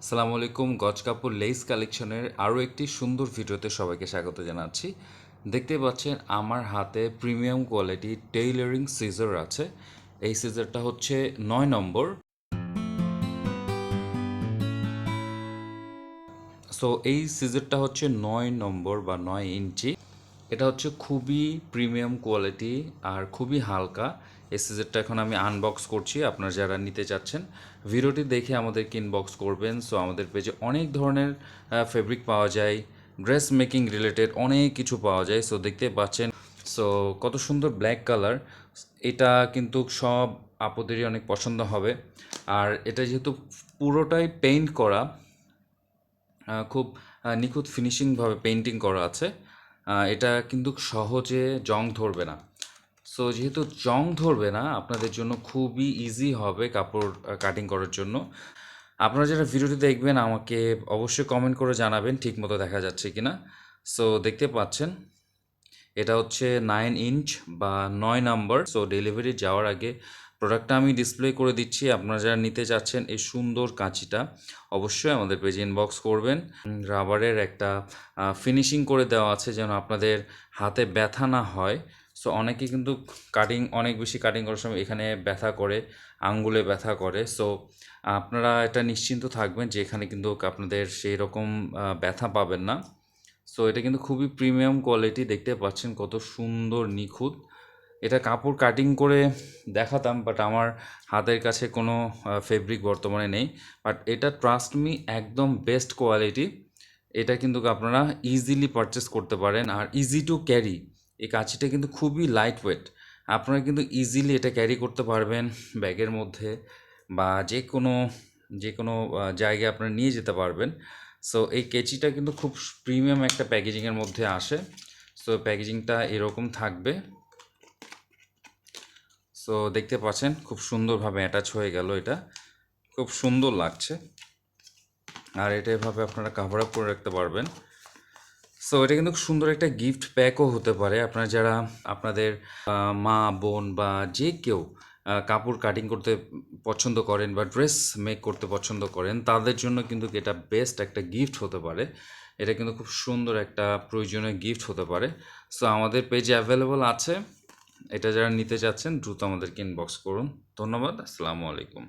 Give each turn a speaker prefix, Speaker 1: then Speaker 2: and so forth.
Speaker 1: আসসালামু আলাইকুম। গজ কাপড় লেস কালেকশনের আরও একটি সুন্দর ভিডিওতে সবাইকে স্বাগত জানাচ্ছি। দেখতে পাচ্ছেন আমার হাতে প্রিমিয়াম কোয়ালিটি টেইলারিং সিজার আছে। এই সিজারটা হচ্ছে 9 নম্বর। সো এই সিজারটা হচ্ছে 9 নম্বর বা 9 ইঞ্চি। এটা হচ্ছে খুবই প্রিমিয়াম কোয়ালিটি আর খুবই হালকা। এই সিজারটা এখন আমি আনবক্স করছি। আপনারা যারা নিতে চাচ্ছেন ভিডিওটি দেখে আমাদেরকে ইনবক্স করবেন। সো আমাদের পেজে অনেক ধরনের ফেব্রিক পাওয়া যায়, ড্রেস মেকিং রিলেটেড অনেক কিছু পাওয়া যায়। সো দেখতে পাচ্ছেন, সো কত সুন্দর ব্ল্যাক কালার। এটা কিন্তু সব আপুদেরই অনেক পছন্দ হবে। আর এটা যেহেতু পুরোটাই পেইন্ট করা, খুব নিখুঁত ফিনিশিংভাবে পেইন্টিং করা আছে। এটা কিন্তু সহজে জং ধরবে না। সো যেহেতু জং ধরবে না, আপনাদের জন্য খুবই ইজি হবে কাপড় কাটিং করার জন্য। আপনারা যারা ভিডিওটি দেখবেন আমাকে অবশ্যই কমেন্ট করে জানাবেন ঠিকমতো দেখা যাচ্ছে কি না। সো দেখতে পাচ্ছেন এটা হচ্ছে 9 ইঞ্চ বা 9 নম্বর। সো ডেলিভারি যাওয়ার আগে প্রোডাক্টটা আমি ডিসপ্লে করে দিচ্ছি। আপনারা যারা নিতে চাচ্ছেন এই সুন্দর কাঁচিটা অবশ্যই আমাদের পেজে ইনবক্স করবেন। রাবারের একটা ফিনিশিং করে দেওয়া আছে যেন আপনাদের হাতে ব্যথা না হয়। সো অনেকে কিন্তু অনেক বেশি কাটিং করার সময় এখানে ব্যথা করে, আঙ্গুলে ব্যথা করে। সো আপনারা এটা নিশ্চিন্ত থাকবেন যে এখানে কিন্তু আপনাদের সেই রকম ব্যথা পাবেন না। সো এটা কিন্তু খুবই প্রিমিয়াম কোয়ালিটি। দেখতে পাচ্ছেন কত সুন্দর নিখুঁত। এটা কাপড় কাটিং করে দেখাতাম, বাট আমার হাতের কাছে কোনো ফেব্রিক বর্তমানে নেই। বাট এটা ট্রাস্ট মি একদম বেস্ট কোয়ালিটি। এটা কিন্তু আপনারা ইজিলি পারচেস করতে পারেন আর ইজি টু ক্যারি। এই কাঁচিটা কিন্তু খুবই লাইট ওয়েট। আপনারা কিন্তু ইজিলি এটা ক্যারি করতে পারবেন ব্যাগের মধ্যে বা যে কোনো জায়গায় আপনারা নিয়ে যেতে পারবেন। সো এই কেচিটা কিন্তু খুব প্রিমিয়াম একটা প্যাকেজিংয়ের মধ্যে আসে। সো প্যাকেজিংটা এরকম থাকবে। সো দেখতে পাচ্ছেন খুব সুন্দরভাবে অ্যাটাচ হয়ে গেল। এটা খুব সুন্দর লাগছে আর এটা এভাবে আপনারা কাভার আপ করে রাখতে পারবেন। সো এটা কিন্তু সুন্দর একটা গিফট প্যাকও হতে পারে। আপনারা যারা আপনাদের মা বোন বা যে কেউ কাপড় কাটিং করতে পছন্দ করেন বা ড্রেস মেক করতে পছন্দ করেন তাদের জন্য কিন্তু এটা বেস্ট একটা গিফট হতে পারে। এটা কিন্তু খুব সুন্দর একটা প্রয়োজনীয় গিফট হতে পারে। সো আমাদের পেজে অ্যাভেলেবল আছে। এটা যারা নিতে চাচ্ছেন দ্রুত আমাদেরকে ইনবক্স করুন। ধন্যবাদ। আসসালামু আলাইকুম।